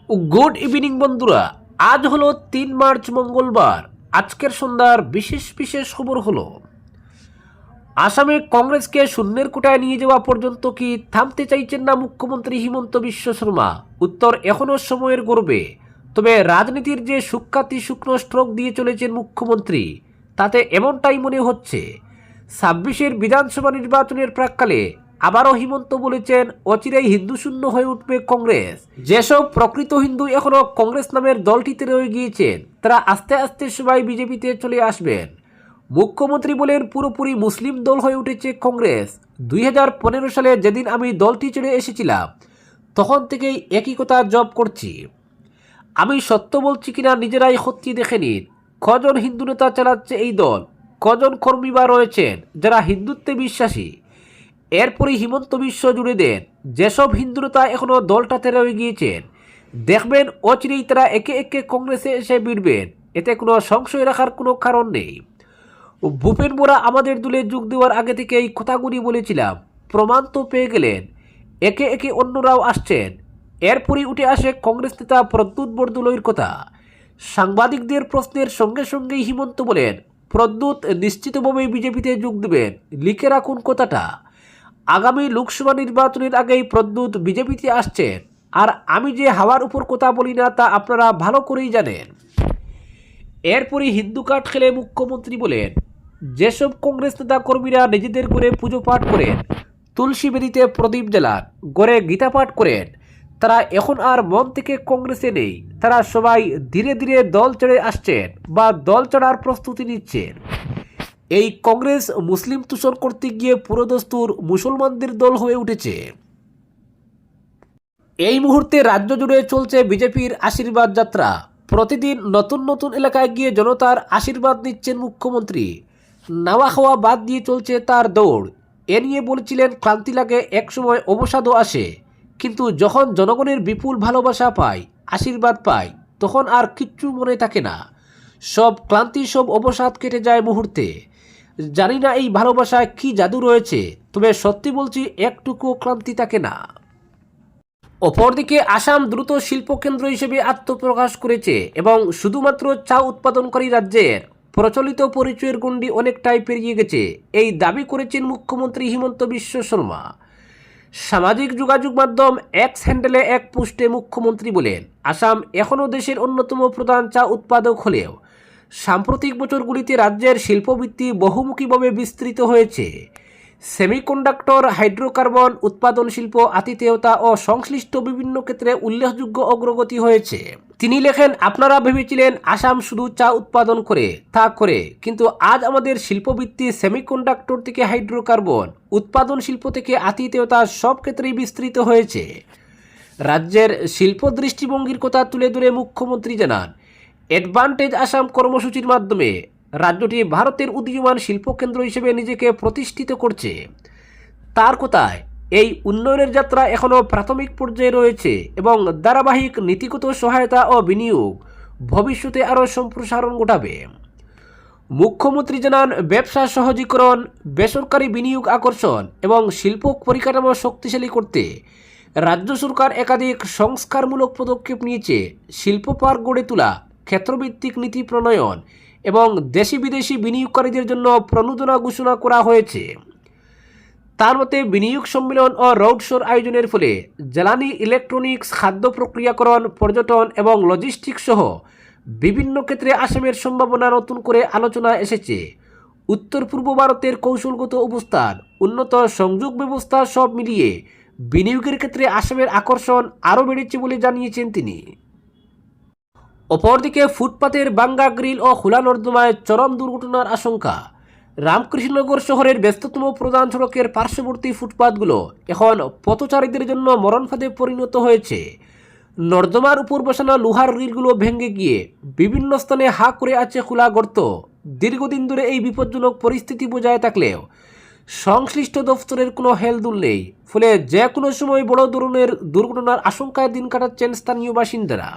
Good evening বন্ধুরা। আজ হলো 3 মার্চ মঙ্গলবার। আজকের সন্ধ্যার বিশেষ বিশেষ খবর হলো, আসামে কংগ্রেসকে শূন্যের কোটায় নিয়ে যাওয়া পর্যন্ত কি থামতে চাইছেন না মুখ্যমন্ত্রী হিমন্ত বিশ্ব শর্মা? উত্তর এখনও সময়ের গর্বে। তবে রাজনীতির যে সুখ্যাতি শুকনো স্ট্রোক দিয়ে চলেছেন মুখ্যমন্ত্রী, তাতে এমনটাই মনে হচ্ছে 26-এর বিধানসভা নির্বাচনের প্রাক্কালে আবারও হিমন্ত বলেছেন অচিরেই হিন্দু শূন্য হয়ে উঠবে কংগ্রেস। যেসব প্রকৃত হিন্দু এখনও কংগ্রেস নামের দলটিতে রয়ে গিয়েছেন, তারা আস্তে আস্তে সবাই বিজেপিতে চলে আসবেন। মুখ্যমন্ত্রী বলেন, পুরোপুরি মুসলিম দল হয়ে উঠেছে কংগ্রেস। 2015 সালে যেদিন আমি দলটি ছেড়ে এসেছিলাম, তখন থেকেই একই কথা জব করছি। আমি সত্য বলছি কিনা নিজেরাই খতিয়ে দেখে নিন। কজন হিন্দু নেতা চালাচ্ছে এই দল, কজন কর্মী বা রয়েছেন যারা হিন্দুত্বে বিশ্বাসী। এরপরই হিমন্ত বিশ্ব জুড়ে দেন, যেসব হিন্দু নেতা এখনও দলটাতে রয়ে গিয়েছেন, দেখবেন অচিরেই তারা একে একে কংগ্রেসে এসে ভিড়বেন। এতে কোনো সংশয় রাখার কোনো কারণ নেই। ভূপেন বোরা আমাদের দলে যোগ দেওয়ার আগে থেকে এই কথাগুলি বলেছিলাম, প্রমাণ তো পেয়ে গেলেন। একে একে অন্যরাও আসছেন। এরপরই উঠে আসে কংগ্রেস নেতা প্রদ্যুৎ বরদলৈর কথা। সাংবাদিকদের প্রশ্নের সঙ্গে সঙ্গেই হিমন্ত বলেন, প্রদ্যুৎ নিশ্চিতভাবেই বিজেপিতে যোগ দেবেন, লিখে রাখুন কথাটা। আগামী লোকসভা নির্বাচনের আগেই প্রদ্যুৎ বিজেপিতে আসছেন। আর আমি যে হাওয়ার উপর কথা বলি না, তা আপনারা ভালো করেই জানেন। এরপরই হিন্দু কার্ড খেলে মুখ্যমন্ত্রী বলেন, যেসব কংগ্রেস নেতা কর্মীরা নিজেদের করে পুজো পাঠ করেন, তুলসী বেদিতে প্রদীপ জ্বালান, গড়ে গীতা পাঠ করেন, তারা এখন আর মন থেকে কংগ্রেসে নেই। তারা সবাই ধীরে ধীরে দল ছেড়ে আসছেন বা দল ছাড়ার প্রস্তুতি নিচ্ছেন। এই কংগ্রেস মুসলিম তুষণ করতে গিয়ে পুরোদস্তুর মুসলমানদের দল হয়ে উঠেছে। এই মুহূর্তে রাজ্য জুড়ে চলছে বিজেপির আশীর্বাদ যাত্রা। প্রতিদিন নতুন নতুন এলাকায় গিয়ে জনতার আশীর্বাদ নিচ্ছেন মুখ্যমন্ত্রী। নাওয়া খাওয়া বাদ দিয়ে চলছে তার দৌড়। এ নিয়ে বলছিলেন, ক্লান্তি লাগে, একসময় অবসাদও আসে, কিন্তু যখন জনগণের বিপুল ভালোবাসা পায়, আশীর্বাদ পায়, তখন আর কিচ্ছু মনে থাকে না। সব ক্লান্তি, সব অবসাদ কেটে যায় মুহূর্তে। জানি না এই ভালোবাসায় কি জাদু রয়েছে, তবে সত্যি বলছি, একটুকু ক্লান্তি থাকে না। অপরদিকে আসাম দ্রুত শিল্পকেন্দ্র হিসেবে আত্মপ্রকাশ করেছে এবং শুধুমাত্র চা উৎপাদনকারী রাজ্যের প্রচলিত পরিচয়ের গণ্ডি অনেকটাই পেরিয়ে গেছে, এই দাবি করেছেন মুখ্যমন্ত্রী হিমন্ত বিশ্ব শর্মা। সামাজিক যোগাযোগ মাধ্যম এক্স হ্যান্ডেলে এক পোস্টে মুখ্যমন্ত্রী বলেন, আসাম এখনও দেশের অন্যতম প্রধান চা উৎপাদক হলেও সাম্প্রতিক বছরগুলিতে রাজ্যের শিল্পবৃত্তি বহুমুখীভাবে বিস্তৃত হয়েছে। সেমিকন্ডাক্টর, হাইড্রোকার্বন উৎপাদন শিল্প, আতিথেয়তা ও সংশ্লিষ্ট বিভিন্ন ক্ষেত্রে উল্লেখযোগ্য অগ্রগতি হয়েছে। তিনি লেখেন, আপনারা ভেবেছিলেন আসাম শুধু চা উৎপাদন করে, তা করে, কিন্তু আজ আমাদের শিল্পবৃত্তি সেমিকন্ডাক্টর থেকে হাইড্রোকার্বন উৎপাদন শিল্প থেকে আতিথেয়তা সব ক্ষেত্রেই বিস্তৃত হয়েছে। রাজ্যের শিল্প দৃষ্টিভঙ্গির কথা তুলে ধরে মুখ্যমন্ত্রী জানান, অ্যাডভান্টেজ আসাম কর্মসূচির মাধ্যমে রাজ্যটি ভারতের উদীয়মান শিল্পকেন্দ্র হিসেবে নিজেকে প্রতিষ্ঠিত করছে। তার কথায়, এই উন্নয়নের যাত্রা এখনও প্রাথমিক পর্যায়ে রয়েছে এবং ধারাবাহিক নীতিগত সহায়তা ও বিনিয়োগ ভবিষ্যতে আরও সম্প্রসারণ ঘটাবে। মুখ্যমন্ত্রী জানান, ব্যবসা সহজীকরণ, বেসরকারি বিনিয়োগ আকর্ষণ এবং শিল্প পরিকাঠামো শক্তিশালী করতে রাজ্য সরকার একাধিক সংস্কারমূলক পদক্ষেপ নিয়েছে। শিল্প পার্ক গড়ে তোলা, ক্ষেত্রভিত্তিক নীতি প্রণয়ন এবং দেশি বিদেশি বিনিয়োগকারীদের জন্য প্রণোদনা ঘোষণা করা হয়েছে। তার মতে, বিনিয়োগ সম্মেলন ও রোড শোর আয়োজনের ফলে জ্বালানি, ইলেকট্রনিক্স, খাদ্য প্রক্রিয়াকরণ, পর্যটন এবং লজিস্টিক্স সহ বিভিন্ন ক্ষেত্রে আসামের সম্ভাবনা নতুন করে আলোচনা এসেছে। উত্তর পূর্ব ভারতের কৌশলগত অবস্থান, উন্নত সংযোগ ব্যবস্থা সব মিলিয়ে বিনিয়োগের ক্ষেত্রে আসামের আকর্ষণ আরও বেড়েছে বলে জানিয়েছেন তিনি। অপরদিকে ফুটপাতের ভাঙ্গা গ্রিল ও খোলা নর্দমায় চরম দুর্ঘটনার আশঙ্কা। রামকৃষ্ণনগর শহরের ব্যস্ততম প্রধান সড়কের পার্শ্ববর্তী ফুটপাতগুলো এখন পথচারীদের জন্য মরণফাঁদে পরিণত হয়েছে। নর্দমার উপর বসানো লোহার রিলগুলো ভেঙে গিয়ে বিভিন্ন স্থানে হা করে আছে খোলা গর্ত। দীর্ঘদিন ধরে এই বিপজ্জনক পরিস্থিতি বজায় থাকলেও সংশ্লিষ্ট দফতরের কোনো হেলদোল নেই, ফলে যে কোনো সময় বড় ধরনের দুর্ঘটনার আশঙ্কায় দিন কাটাচ্ছেন স্থানীয় বাসিন্দারা।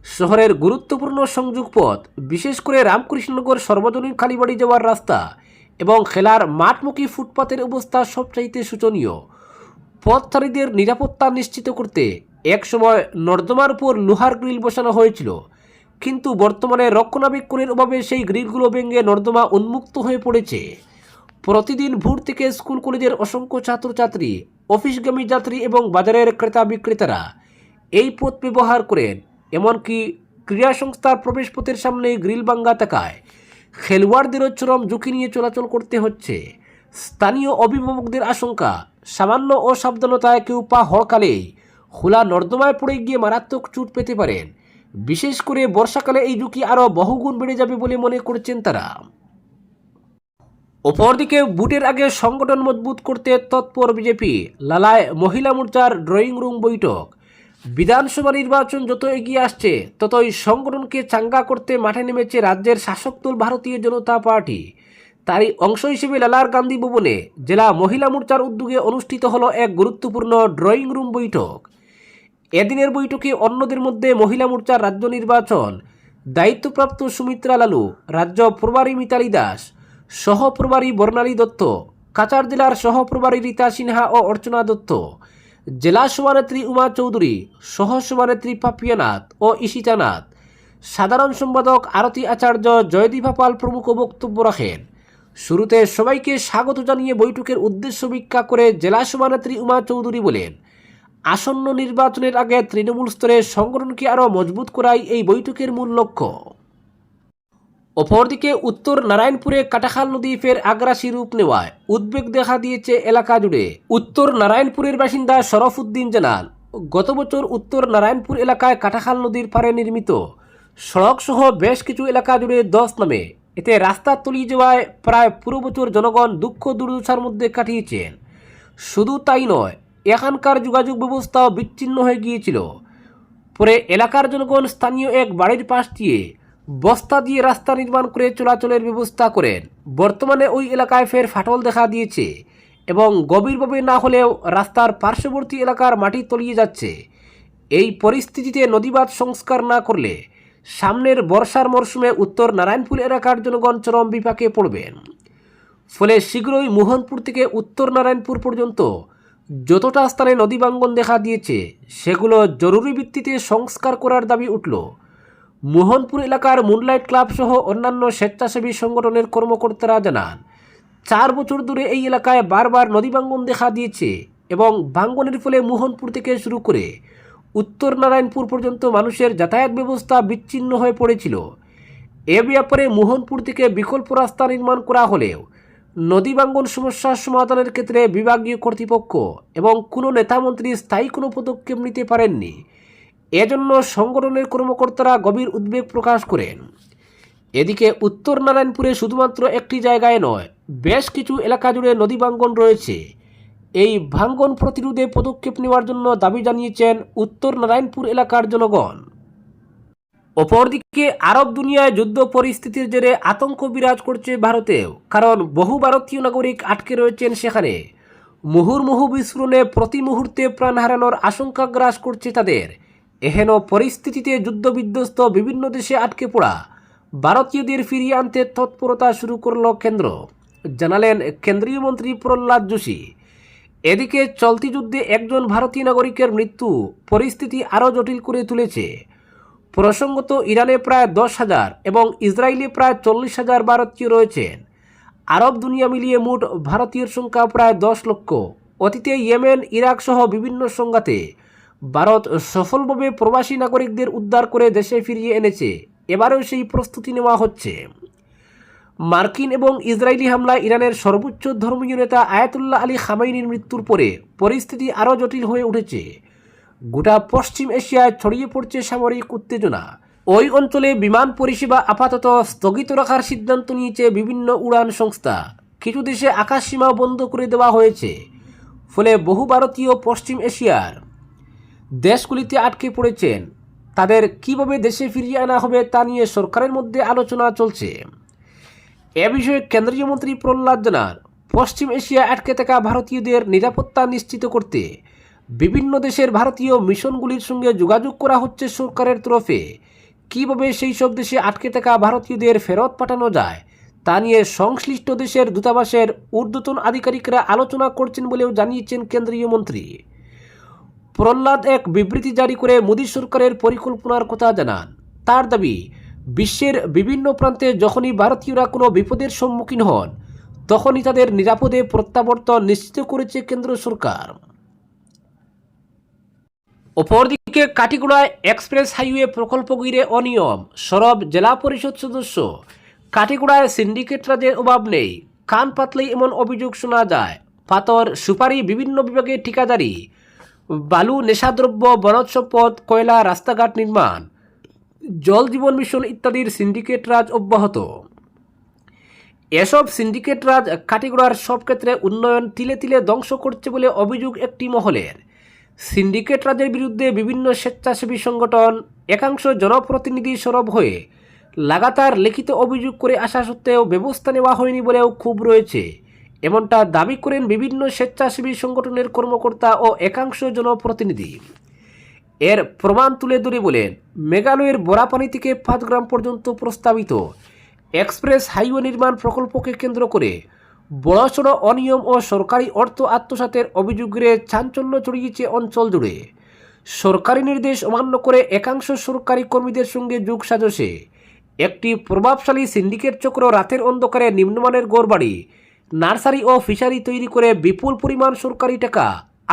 শহরের গুরুত্বপূর্ণ সংযোগ পথ, বিশেষ করে রামকৃষ্ণনগর সর্বজনীন কালীবাড়ি যাওয়ার রাস্তা এবং খেলার মাঠমুখী ফুটপাতের অবস্থা সবচাইতে শোচনীয়। পথচারীদের নিরাপত্তা নিশ্চিত করতে এক সময় নর্দমার উপর লোহার গ্রিল বসানো হয়েছিল, কিন্তু বর্তমানে রক্ষণাবেক্ষণের অভাবে সেই গ্রিলগুলো ভেঙে নর্দমা উন্মুক্ত হয়ে পড়েছে। প্রতিদিন ভোর থেকে স্কুল কলেজের অসংখ্য ছাত্রছাত্রী, অফিসগামী যাত্রী এবং বাজারের ক্রেতা বিক্রেতারা এই পথ ব্যবহার করেন। এমনকি ক্রীড়া সংস্থার প্রবেশপথের সামনে গ্রিল ভাঙ্গা থাকায় খেলোয়াড়দেরও চরম ঝুঁকি নিয়ে চলাচল করতে হচ্ছে। স্থানীয় অভিভাবকদের আশঙ্কা, সামান্য অসাবধানতায় কেউ পা হড়কালেই খোলা নর্দমায় পড়ে গিয়ে মারাত্মক চোট পেতে পারেন। বিশেষ করে বর্ষাকালে এই ঝুঁকি আরও বহুগুণ বেড়ে যাবে বলে মনে করছেন তারা। অপরদিকে ভোটের আগে সংগঠন মজবুত করতে তৎপর বিজেপি। লালায় মহিলা মোর্চার ড্রয়িং রুম বৈঠক। বিধানসভা নির্বাচন যত এগিয়ে আসছে ততই সংগঠনকে চাঙ্গা করতে মাঠে নেমেছে রাজ্যের শাসক দল ভারতীয় জনতা পার্টি। তারই অংশ হিসেবে লালার গান্ধী ভবনে জেলা মহিলা মোর্চার উদ্যোগে অনুষ্ঠিত হলো এক গুরুত্বপূর্ণ ড্রয়িং রুম বৈঠক। এদিনের বৈঠকে অন্যদের মধ্যে মহিলা মোর্চার রাজ্য নির্বাচন দায়িত্বপ্রাপ্ত সুমিত্রা লালু, রাজ্য প্রভারী মিতালি দাস, সহপ্রভারী বর্ণালী দত্ত, কাছাড় জেলার সহপ্রভারী রীতা সিনহা ও অর্চনা দত্ত, জেলা সভানেত্রী উমা চৌধুরী, সহ সভানেত্রী পাপিয়া নাথ ও ঈশিতা নাথ, সাধারণ সম্পাদক আরতি আচার্য, জয়দীপা পাল প্রমুখ বক্তব্য রাখেন। শুরুতে সবাইকে স্বাগত জানিয়ে বৈঠকের উদ্দেশ্য ব্যাখ্যা করে জেলা সভানেত্রী উমা চৌধুরী বলেন, আসন্ন নির্বাচনের আগে তৃণমূল স্তরে সংগঠনকে আরও মজবুত করাই এই বৈঠকের মূল লক্ষ্য। অপরদিকে উত্তর নারায়ণপুরে কাটাখাল নদী ফের আগ্রাসী রূপ নেওয়ায় উদ্বেগ দেখা দিয়েছে এলাকা জুড়ে। উত্তর নারায়ণপুরের বাসিন্দা শরফ উদ্দিন জানান, গত বছর উত্তর নারায়ণপুর এলাকায় কাটাখাল নদীর পাড়ে নির্মিত সড়ক সহ বেশ কিছু এলাকা জুড়ে ধস নামে। এতে রাস্তা তলিয়ে যাওয়ায় প্রায় পুরো বছর জনগণ দুঃখ দুর্দশার মধ্যে কাটিয়েছেন। শুধু তাই নয়, এখানকার যোগাযোগ ব্যবস্থাও বিচ্ছিন্ন হয়ে গিয়েছিল। পরে এলাকার জনগণ স্থানীয় এক বাড়ির পাশ দিয়ে বস্তা দিয়ে রাস্তা নির্মাণ করে চলাচলের ব্যবস্থা করেন। বর্তমানে ওই এলাকায় ফের ফাটল দেখা দিয়েছে এবং গভীরভাবে না হলেও রাস্তার পার্শ্ববর্তী এলাকার মাটি তলিয়ে যাচ্ছে। এই পরিস্থিতিতে নদীবাঁধ সংস্কার না করলে সামনের বর্ষার মরশুমে উত্তর নারায়ণপুর এলাকার জনগণ চরম বিপাকে পড়বেন। ফলে শীঘ্রই মোহনপুর থেকে উত্তর নারায়ণপুর পর্যন্ত যতটা স্থানে নদী ভাঙ্গন দেখা দিয়েছে সেগুলো জরুরি ভিত্তিতে সংস্কার করার দাবি উঠল। মোহনপুর এলাকার মুনলাইট ক্লাব সহ অন্যান্য স্বেচ্ছাসেবী সংগঠনের কর্মকর্তারা জানান, 4 বছর ধরে এই এলাকায় বারবার নদী ভাঙ্গন দেখা দিয়েছে এবং ভাঙ্গনের ফলে মোহনপুর থেকে শুরু করে উত্তর নারায়ণপুর পর্যন্ত মানুষের যাতায়াত ব্যবস্থা বিচ্ছিন্ন হয়ে পড়েছিল। এ ব্যাপারে মোহনপুর থেকে বিকল্প রাস্তা নির্মাণ করা হলেও নদী ভাঙ্গন সমস্যার সমাধানের ক্ষেত্রে বিভাগীয় কর্তৃপক্ষ এবং কোনো নেতামন্ত্রী স্থায়ী কোনো পদক্ষেপ নিতে পারেননি। এজন্য সংগঠনের কর্মকর্তারা গভীর উদ্বেগ প্রকাশ করেন। এদিকে উত্তর নারায়ণপুরে শুধুমাত্র একটি জায়গায় নয়, বেশ কিছু এলাকা জুড়ে নদী ভাঙ্গন রয়েছে। এই ভাঙ্গন প্রতিরোধে পদক্ষেপ নেওয়ার জন্য দাবি জানিয়েছেন উত্তর নারায়ণপুর এলাকার জনগণ। অপরদিকে আরব দুনিয়ায় যুদ্ধ পরিস্থিতির জেরে আতঙ্ক বিরাজ করছে ভারতেও, কারণ বহু ভারতীয় নাগরিক আটকে রয়েছেন সেখানে। মুহুর্মুহু বিস্ফোরণে প্রতি মুহূর্তে প্রাণ হারানোর আশঙ্কা গ্রাস করছে তাদের। এহেন পরিস্থিতিতে যুদ্ধবিধ্বস্ত বিভিন্ন দেশে আটকে পড়া ভারতীয়দের ফিরিয়ে আনতে তৎপরতা শুরু করল কেন্দ্র, জানালেন কেন্দ্রীয় মন্ত্রী প্রহ্লাদ যোশী। এদিকে চলতি যুদ্ধে একজন ভারতীয় নাগরিকের মৃত্যু পরিস্থিতি আরও জটিল করে তুলেছে। প্রসঙ্গত, ইরানে প্রায় 10,000 এবং ইসরায়েলে প্রায় 40,000 ভারতীয় রয়েছেন। আরব দুনিয়া মিলিয়ে মোট ভারতীয়র সংখ্যা প্রায় 10 লক্ষ। অতীতে ইয়েমেন, ইরাক সহ বিভিন্ন সংঘাতে ভারত সফলভাবে প্রবাসী নাগরিকদের উদ্ধার করে দেশে ফিরিয়ে এনেছে। এবারেও সেই প্রস্তুতি নেওয়া হচ্ছে। মার্কিন এবং ইসরায়েলি হামলায় ইরানের সর্বোচ্চ ধর্মীয় নেতা আয়াতুল্লাহ আলী খামেনির মৃত্যুর পরে পরিস্থিতি আরও জটিল হয়ে উঠেছে। গোটা পশ্চিম এশিয়ায় ছড়িয়ে পড়ছে সামরিক উত্তেজনা। ওই অঞ্চলে বিমান পরিষেবা আপাতত স্থগিত রাখার সিদ্ধান্ত নিয়েছে বিভিন্ন উড়ান সংস্থা। কিছু দেশে আকাশসীমাও বন্ধ করে দেওয়া হয়েছে। ফলে বহু ভারতীয় পশ্চিম এশিয়ার দেশগুলিতে আটকে পড়েছেন। তাদের কিভাবে দেশে ফিরিয়ে আনা হবে তা নিয়ে সরকারের মধ্যে আলোচনা চলছে। এ বিষয়ে কেন্দ্রীয় মন্ত্রী প্রহ্লাদ জানান, পশ্চিম এশিয়ায় আটকে থাকা ভারতীয়দের নিরাপত্তা নিশ্চিত করতে বিভিন্ন দেশের ভারতীয় মিশনগুলির সঙ্গে যোগাযোগ করা হচ্ছে সরকারের তরফে। কীভাবে সেই সব দেশে আটকে থাকা ভারতীয়দের ফেরত পাঠানো যায় তা নিয়ে সংশ্লিষ্ট দেশের দূতাবাসের ঊর্ধ্বতন আধিকারিকরা আলোচনা করছেন বলেও জানিয়েছেন কেন্দ্রীয় মন্ত্রী। প্রহ্লাদ এক বিবৃতি জারি করে মোদী সরকারের পরিকল্পনার কথা জানান। তার দাবি, বিশ্বের বিভিন্ন প্রান্তে যখনই ভারতীয়রা কোনো বিপদের সম্মুখীন হন তখনই তাদের নিরাপদে প্রত্যাবর্তন নিশ্চিত করেছে কেন্দ্র সরকার। অপরদিকে কাটিগড়ায় এক্সপ্রেস হাইওয়ে প্রকল্প ঘিরে অনিয়ম, সরব জেলা পরিষদ সদস্য। কাটিগড়ায় সিন্ডিকেট রাজের অভাব নেই, কান পাতলেই এমন অভিযোগ শোনা যায়। পাথর, সুপারি, বিভিন্ন বিভাগে ঠিকাদারি, বালু, নেশাদ্রব্য, বনজ সম্পদ, কয়লা, রাস্তাঘাট নির্মাণ, জল জীবন মিশন ইত্যাদির সিন্ডিকেট রাজ অব্যাহত। এসব সিন্ডিকেট রাজ কাটিগড়ার সব ক্ষেত্রে উন্নয়ন তিলে তিলে ধ্বংস করছে বলে অভিযোগ একটি মহলের। সিন্ডিকেট রাজের বিরুদ্ধে বিভিন্ন স্বেচ্ছাসেবী সংগঠন, একাংশ জনপ্রতিনিধি সরব হয়ে লাগাতার লিখিত অভিযোগ করে আসা সত্ত্বেও ব্যবস্থা নেওয়া হয়নি বলেও ক্ষোভ রয়েছে। এমনটা দাবি করেন বিভিন্ন স্বেচ্ছাসেবী সংগঠনের কর্মকর্তা ও একাংশ জনপ্রতিনিধি। এর প্রমাণ তুলে ধরে বলেন, মেঘালয়ের বরাপানি থেকে পাঁচগ্রাম পর্যন্ত প্রস্তাবিত এক্সপ্রেস হাইওয়ে নির্মাণ প্রকল্পকে কেন্দ্র করে বড়সড় অনিয়ম ও সরকারি অর্থ আত্মসাতের অভিযোগে চাঞ্চল্য ছড়িয়েছে অঞ্চল জুড়ে। সরকারি নির্দেশ অমান্য করে একাংশ সরকারি কর্মীদের সঙ্গে যোগসাজশে একটি প্রভাবশালী সিন্ডিকেট চক্র রাতের অন্ধকারে নিম্নমানের ঘরবাড়ি, নার্সারি ও ফিশারি তৈরি করে বিপুল পরিমাণ সরকারি টাকা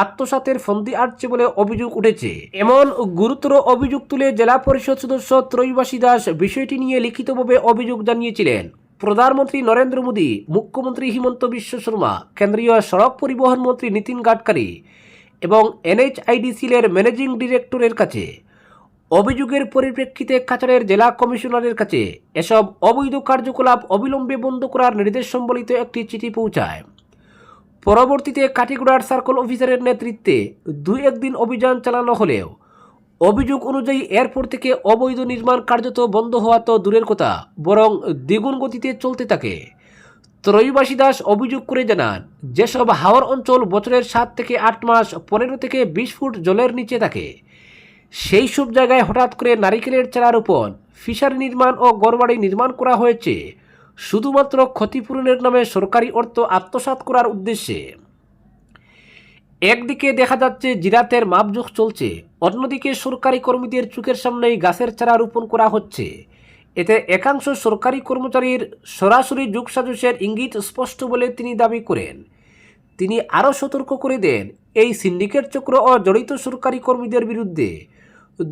আত্মসাতের ফন্দি আটছে বলে অভিযোগ উঠেছে। এমন গুরুতর অভিযোগ তুলে জেলা পরিষদ সদস্য ত্রৈবাসী দাস বিষয়টি নিয়ে লিখিতভাবে অভিযোগ জানিয়েছিলেন প্রধানমন্ত্রী নরেন্দ্র মোদী, মুখ্যমন্ত্রী হিমন্ত বিশ্ব শর্মা, কেন্দ্রীয় সড়ক পরিবহন মন্ত্রী নীতিন গাডকারি এবং NHIDCL-এর ম্যানেজিং ডিরেক্টরের কাছে। অভিযোগের পরিপ্রেক্ষিতে কাছাড়ের জেলা কমিশনারের কাছে এসব অবৈধ কার্যকলাপ অবিলম্বে বন্ধ করার নির্দেশ সম্বলিত একটি চিঠি পৌঁছায়। পরবর্তীতে কাটিগড়ার সার্কেল অফিসারের নেতৃত্বে 2-1 দিন অভিযান চালানো হলেও অভিযোগ অনুযায়ী এরপর থেকে অবৈধ নির্মাণ কার্যত বন্ধ হওয়া তো দূরের কথা, বরং দ্বিগুণ গতিতে চলতে থাকে। ত্রৈবাসী দাস অভিযোগ করে জানান, যেসব হাওর অঞ্চল বছরের 7 থেকে 8 মাস 15 থেকে 20 ফুট জলের নিচে থাকে, সেই সব জায়গায় হঠাৎ করে নারিকেলের চারার উপর ফিশারি নির্মাণ ও ঘরবাড়ি নির্মাণ করা হয়েছে শুধুমাত্র ক্ষতিপূরণের নামে সরকারি অর্থ আত্মসাৎ করার উদ্দেশ্যে। একদিকে দেখা যাচ্ছে জিরাতের মাপজোক চলছে, অন্যদিকে সরকারি কর্মীদের চোখের সামনেই গাছের চারা রোপণ করা হচ্ছে। এতে একাংশ সরকারি কর্মচারীর সরাসরি যোগসাজশের ইঙ্গিত স্পষ্ট বলে তিনি দাবি করেন। তিনি আরও সতর্ক করে দেন, এই সিন্ডিকেট চক্র ও জড়িত সরকারি কর্মীদের বিরুদ্ধে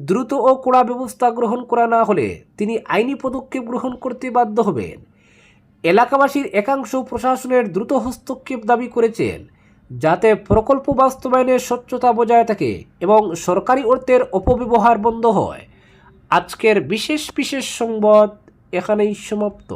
দ্রুত ও কড়া ব্যবস্থা গ্রহণ করা না হলে তিনি আইনি পদক্ষেপ গ্রহণ করতে বাধ্য হবেন। এলাকাবাসীর একাংশ প্রশাসনের দ্রুত হস্তক্ষেপ দাবি করেছেন, যাতে প্রকল্প বাস্তবায়নে স্বচ্ছতা বজায় থাকে এবং সরকারি অর্থের অপব্যবহার বন্ধ হয়। আজকের বিশেষ সংবাদ এখানেই সমাপ্ত।